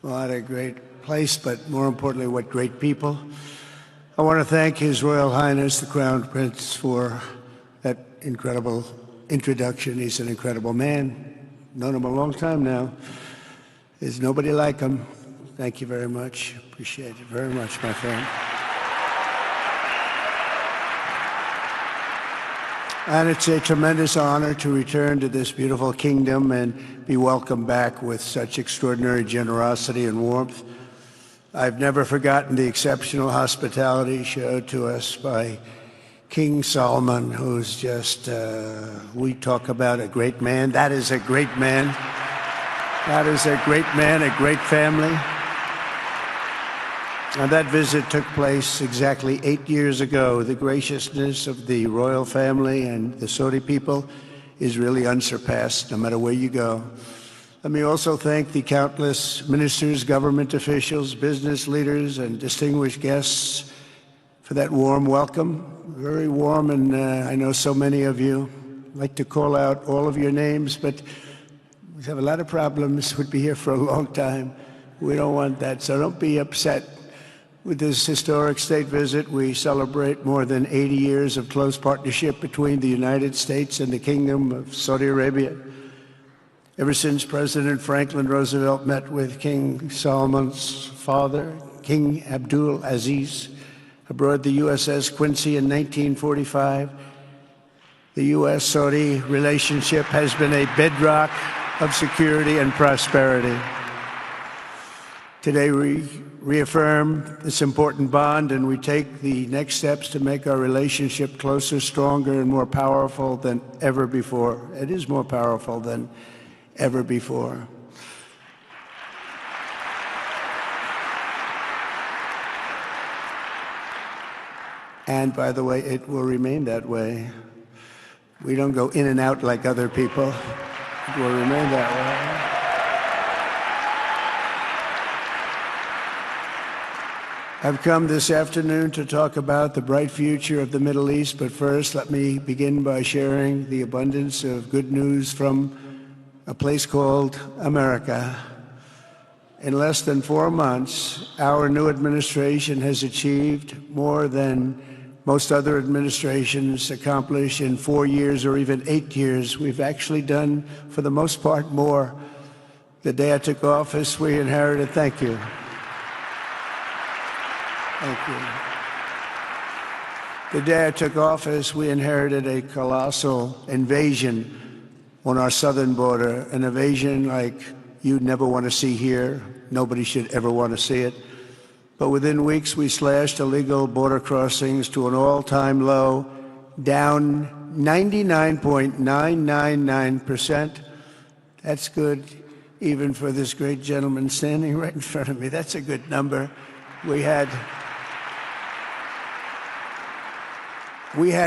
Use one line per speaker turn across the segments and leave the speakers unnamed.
What a great place, but more importantly, what great people. I want to thank His Royal Highness, the Crown Prince, for that incredible introduction. He's an incredible man. Known him a long time now. There's nobody like him. Thank you very much. Appreciate it very much, my friend. And it's a tremendous honor to return to this beautiful kingdom and be welcomed back with such extraordinary generosity and warmth. I've never forgotten the exceptional hospitality showed to us by King Solomon, who's just, we talk about a great man. That is a great man. That is a great man, a great family. And that visit took place exactly 8 years ago. The graciousness of the royal family and the Saudi people is really unsurpassed, no matter where you go. Let me also thank the countless ministers, government officials, business leaders, and distinguished guests for that warm welcome. Very warm, and I know so many of you. I'd like to call out all of your names, but we have a lot of problems. We'd be here for a long time. We don't want that, so don't be upset. With this historic state visit, we celebrate more than 80 years of close partnership between the United States and the Kingdom of Saudi Arabia. Ever since President Franklin Roosevelt met with King Solomon's father, King Abdul Aziz, aboard the USS Quincy in 1945, the U.S.-Saudi relationship has been a bedrock of security and prosperity. Today we reaffirm this important bond, and we take the next steps to make our relationship closer, stronger, and more powerful than ever before. It is more powerful than ever before. And by the way, it will remain that way. We don't go in and out like other people. It will remain that way. I've come this afternoon to talk about the bright future of the Middle East, but first let me begin by sharing the abundance of good news from a place called America. In less than 4 months, our new administration has achieved more than most other administrations accomplish in 4 years or even 8 years. We've actually done, for the most part, more. The day I took office, we inherited, thank you. Thank you. The day I took office, we inherited a colossal invasion on our southern border, an invasion like you'd never want to see here. Nobody should ever want to see it. But within weeks, we slashed illegal border crossings to an all-time low, down 99.999%. That's good, even for this great gentleman standing right in front of me. That's a good number. We had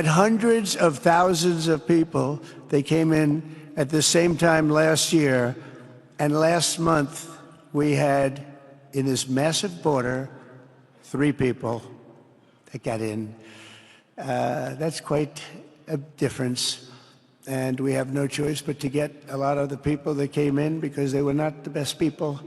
hundreds of thousands of people. They came in at the same time last year, and last month we had, in this massive border, 3 people that got in. That's quite a difference, and we have no choice but to get a lot of the people that came in because they were not the best people.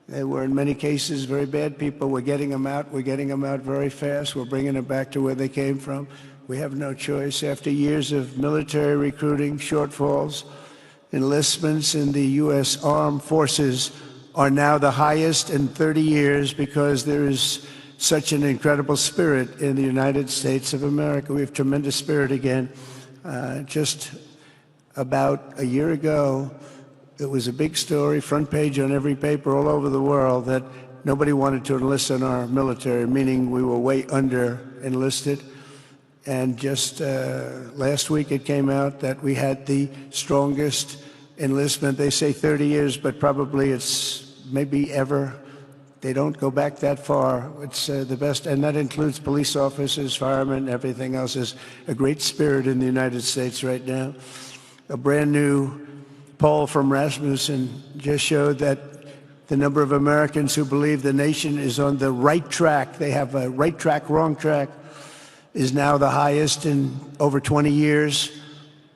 They were, in many cases, very bad people. We're getting them out. We're getting them out very fast. We're bringing them back to where they came from. We have no choice. After years of military recruiting shortfalls, enlistments in the U.S. Armed Forces are now the highest in 30 years because there is such an incredible spirit in the United States of America. We have tremendous spirit again. Just about a year ago, it was a big story, front page on every paper all over the world, that nobody wanted to enlist in our military, meaning we were way under enlisted. And just last week it came out that we had the strongest enlistment. They say 30 years, but probably it's maybe ever. They don't go back that far. It's the best, and that includes police officers, firemen, everything else. Is a great spirit in the United States right now. A brand new poll from Rasmussen just showed that the number of Americans who believe the nation is on the right track, they have a right track, wrong track, is now the highest in over 20 years.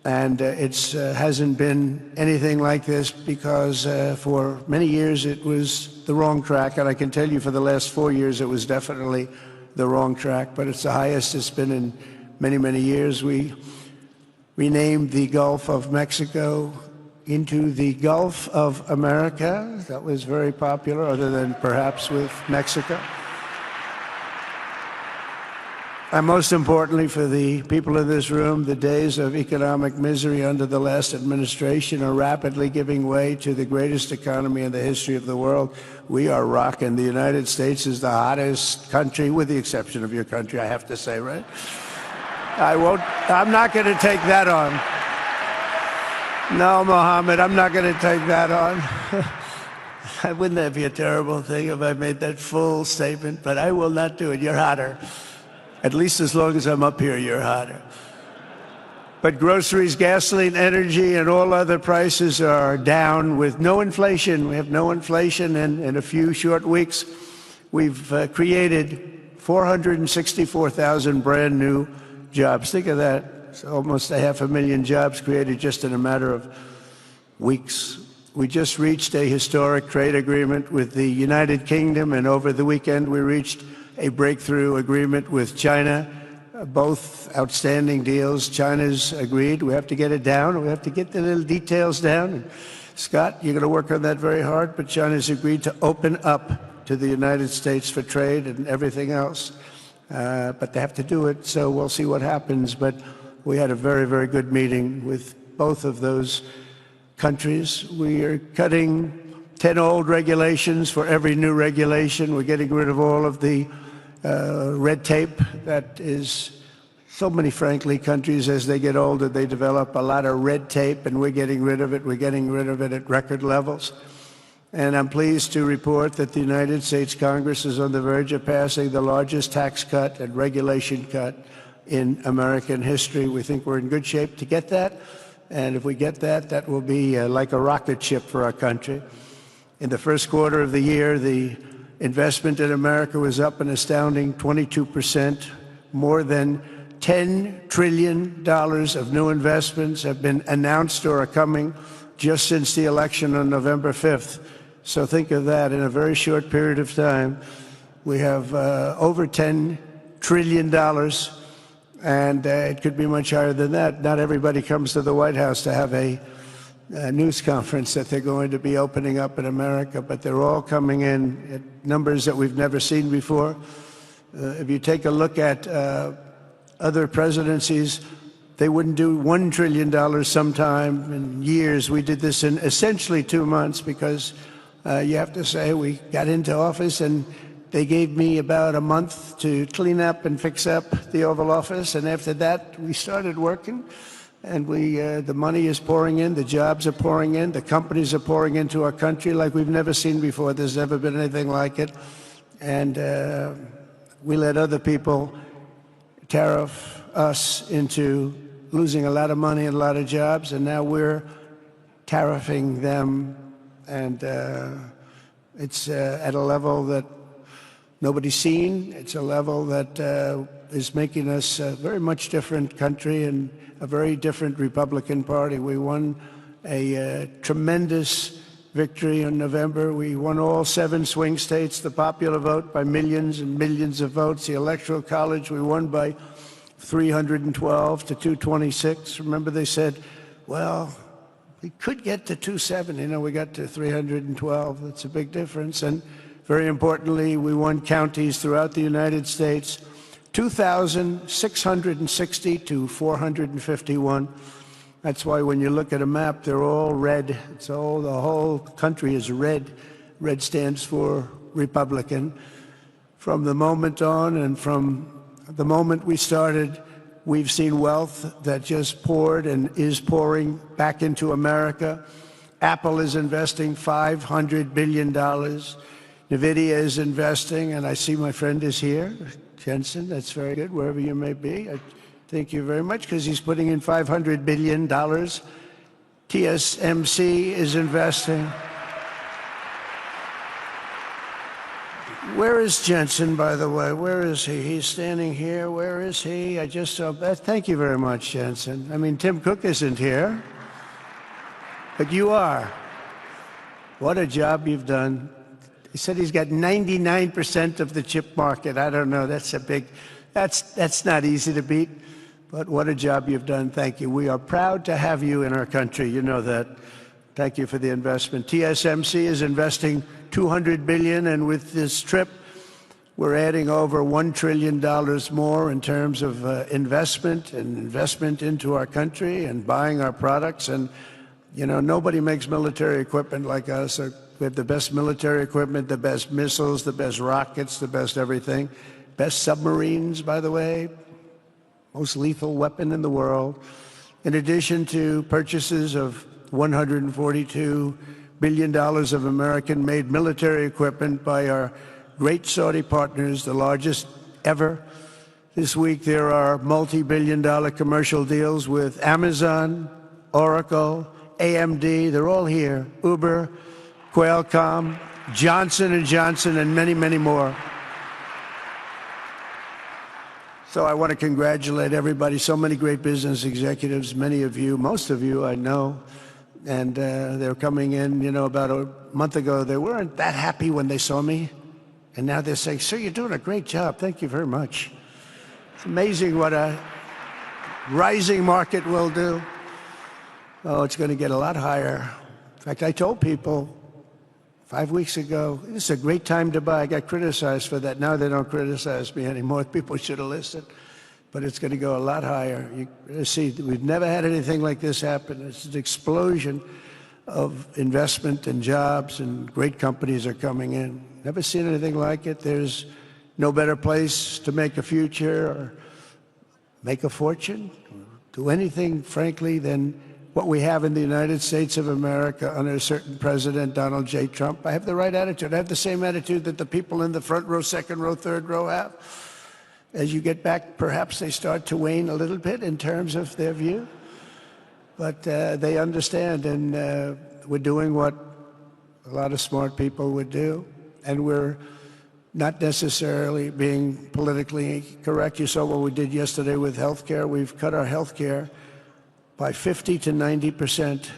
And it hasn't been anything like this because for many years it was the wrong track. And I can tell you for the last 4 years it was definitely the wrong track, but it's the highest it's been in many, many years. We renamed the Gulf of Mexico into the Gulf of America. That was very popular, other than perhaps with Mexico. And most importantly for the people in this room, the days of economic misery under the last administration are rapidly giving way to the greatest economy in the history of the world. We are rocking. The United States is the hottest country, with the exception of your country, I have to say, right? I'm not going to take that on. No, Mohammed, I'm not going to take that on. Wouldn't that be a terrible thing if I made that full statement? But I will not do it. You're hotter. At least as long as I'm up here, you're hotter. But groceries, gasoline, energy, and all other prices are down with no inflation. We have no inflation, and in a few short weeks, we've created 464,000 brand new jobs. Think of that. It's almost 500,000 jobs created just in a matter of weeks. We just reached a historic trade agreement with the United Kingdom, and over the weekend we reached a breakthrough agreement with China. Both outstanding deals. China's agreed. We have to get it down. We have to get the little details down. And Scott, you're going to work on that very hard, but China's agreed to open up to the United States for trade and everything else. But they have to do it, so we'll see what happens. But we had a very, very good meeting with both of those countries. We are cutting 10 old regulations for every new regulation. We're getting rid of all of the red tape that is so many, frankly, countries, as they get older, they develop a lot of red tape, and we're getting rid of it. We're getting rid of it at record levels. And I'm pleased to report that the United States Congress is on the verge of passing the largest tax cut and regulation cut in American history. We think we're in good shape to get that. And if we get that, that will be like a rocket ship for our country. In the first quarter of the year, the investment in America was up an astounding 22%. More than $10 trillion of new investments have been announced or are coming just since the election on November 5th. So think of that. In a very short period of time, we have over $10 trillion, and it could be much higher than that. Not everybody comes to the White House to have a news conference that they're going to be opening up in America, but they're all coming in at numbers that we've never seen before. If you take a look at other presidencies, they wouldn't do $1 trillion sometime in years. We did this in essentially 2 months because you have to say we got into office and they gave me about a month to clean up and fix up the Oval Office, and after that we started working. And the money is pouring in, the jobs are pouring in, the companies are pouring into our country like we've never seen before. There's never been anything like it. And we let other people tariff us into losing a lot of money and a lot of jobs, and now we're tariffing them. And it's at a level that nobody's seen. It's a level that is making us a very much different country and a very different Republican Party. We won a tremendous victory in November. We won all 7 swing states, the popular vote by millions and millions of votes. The Electoral College, we won by 312 to 226. Remember, they said, well, we could get to 270. We got to 312. That's a big difference. And very importantly, we won counties throughout the United States, 2,660 to 451. That's why when you look at a map, they're all red. The whole country is red. Red stands for Republican. From the moment on and from the moment we started, we've seen wealth that just poured and is pouring back into America. Apple is investing $500 billion. NVIDIA is investing, and I see my friend is here. Jensen, that's very good, wherever you may be. I thank you very much, because he's putting in $500 billion. TSMC is investing. Where is Jensen, by the way? Where is he? He's standing here. Where is he? I just saw. Thank you very much, Jensen. I mean, Tim Cook isn't here, but you are. What a job you've done. He said he's got 99% of the chip market. I don't know. That's not easy to beat, but what a job you've done. Thank you. We are proud to have you in our country. You know that. Thank you for the investment. TSMC is investing $200 billion, and with this trip, we're adding over $1 trillion more in terms of investment into our country and buying our products. And, you know, nobody makes military equipment like us. We have the best military equipment, the best missiles, the best rockets, the best everything. Best submarines, by the way. Most lethal weapon in the world. In addition to purchases of $142 billion of American-made military equipment by our great Saudi partners, the largest ever. This week there are multi-billion-dollar commercial deals with Amazon, Oracle, AMD. They're all here. Uber, Qualcomm, Johnson & Johnson, and many, many more. So I want to congratulate everybody. So many great business executives, many of you, most of you I know. And they're coming in, you know, about a month ago. They weren't that happy when they saw me. And now they're saying, sir, you're doing a great job. Thank you very much. It's amazing what a rising market will do. Oh, it's going to get a lot higher. In fact, I told people 5 weeks ago, this is a great time to buy. I got criticized for that. Now they don't criticize me anymore. People should have listened. But it's going to go a lot higher. You see, we've never had anything like this happen. It's an explosion of investment and jobs, and great companies are coming in. Never seen anything like it. There's no better place to make a future or make a fortune, do anything, frankly, than what we have in the United States of America under a certain President, Donald J. Trump. I have the right attitude. I have the same attitude that the people in the front row, second row, third row have. As you get back, perhaps they start to wane a little bit in terms of their view. But they understand, and we're doing what a lot of smart people would do. And we're not necessarily being politically correct. You saw what we did yesterday with health care. We've cut our health care by 50 to 90%.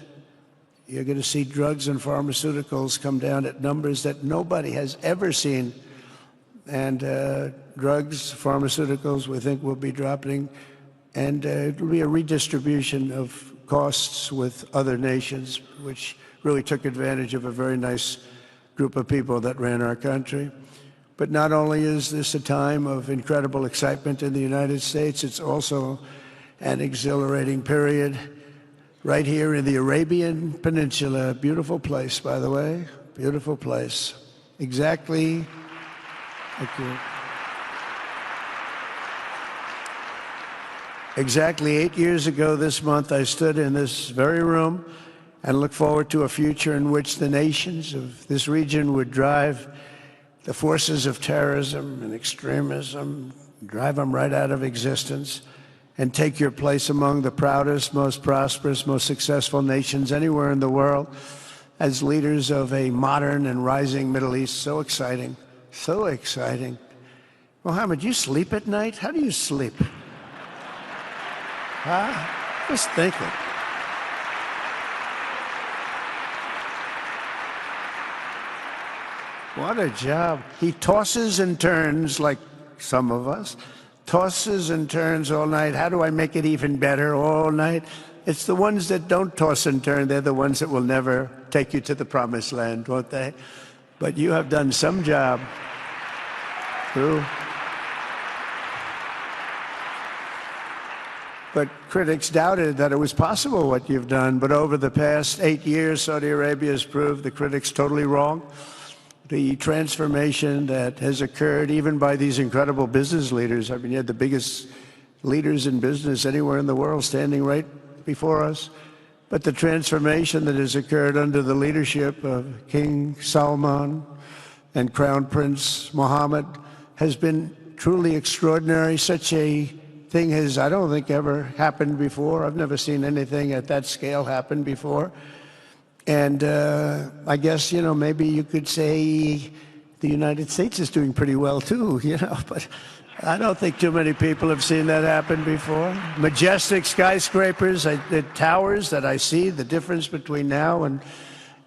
You're going to see drugs and pharmaceuticals come down at numbers that nobody has ever seen. And drugs, pharmaceuticals, we think will be dropping. And it'll be a redistribution of costs with other nations, which really took advantage of a very nice group of people that ran our country. But not only is this a time of incredible excitement in the United States, it's also an exhilarating period right here in the Arabian Peninsula. Beautiful place, by the way. Beautiful place. Exactly. Thank you. Exactly 8 years ago this month, I stood in this very room and looked forward to a future in which the nations of this region would drive the forces of terrorism and extremism, drive them right out of existence, and take your place among the proudest, most prosperous, most successful nations anywhere in the world as leaders of a modern and rising Middle East. So exciting. So exciting. Mohammed, you sleep at night? How do you sleep? Huh? Just thinking. What a job. He tosses and turns like some of us. Tosses and turns all night. How do I make it even better all night? It's the ones that don't toss and turn. They're the ones that will never take you to the promised land, won't they? But you have done some job. True. But critics doubted that it was possible what you've done. But over the past 8 years, Saudi Arabia has proved the critics totally wrong. The transformation that has occurred even by these incredible business leaders. I mean, you had the biggest leaders in business anywhere in the world standing right before us. But the transformation that has occurred under the leadership of King Salman and Crown Prince Mohammed has been truly extraordinary. Such a thing has, I don't think, ever happened before. I've never seen anything at that scale happen before. And I guess, you know, maybe you could say the United States is doing pretty well too, but I don't think too many people have seen that happen before. Majestic skyscrapers, the towers that I see, the difference between now and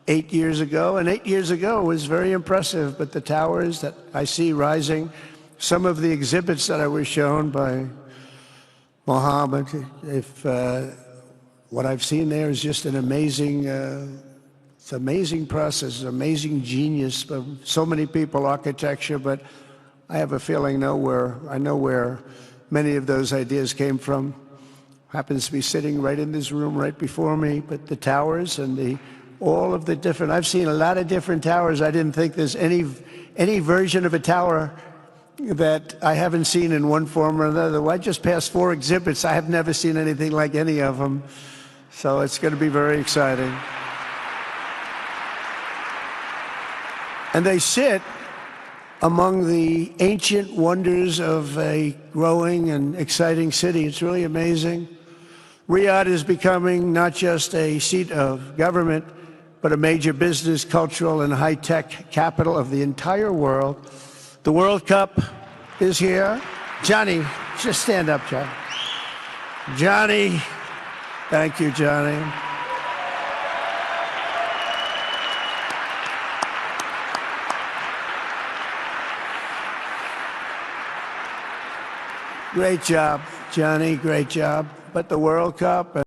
8 years ago. And 8 years ago was very impressive, but the towers that I see rising, some of the exhibits that I was shown by Mohammed, what I've seen there is just an amazing, it's an amazing process, amazing genius of so many people, architecture, but I have a feeling I know where many of those ideas came from. Happens to be sitting right in this room right before me, but the towers and all of the different, I've seen a lot of different towers. I didn't think there's any version of a tower that I haven't seen in one form or another. Well, I just passed 4 exhibits. I have never seen anything like any of them. So it's going to be very exciting. And they sit among the ancient wonders of a growing and exciting city. It's really amazing. Riyadh is becoming not just a seat of government, but a major business, cultural, and high-tech capital of the entire world. The World Cup is here. Johnny, just stand up, John. Johnny, thank you, Johnny. Great job, Johnny, great job. But the World Cup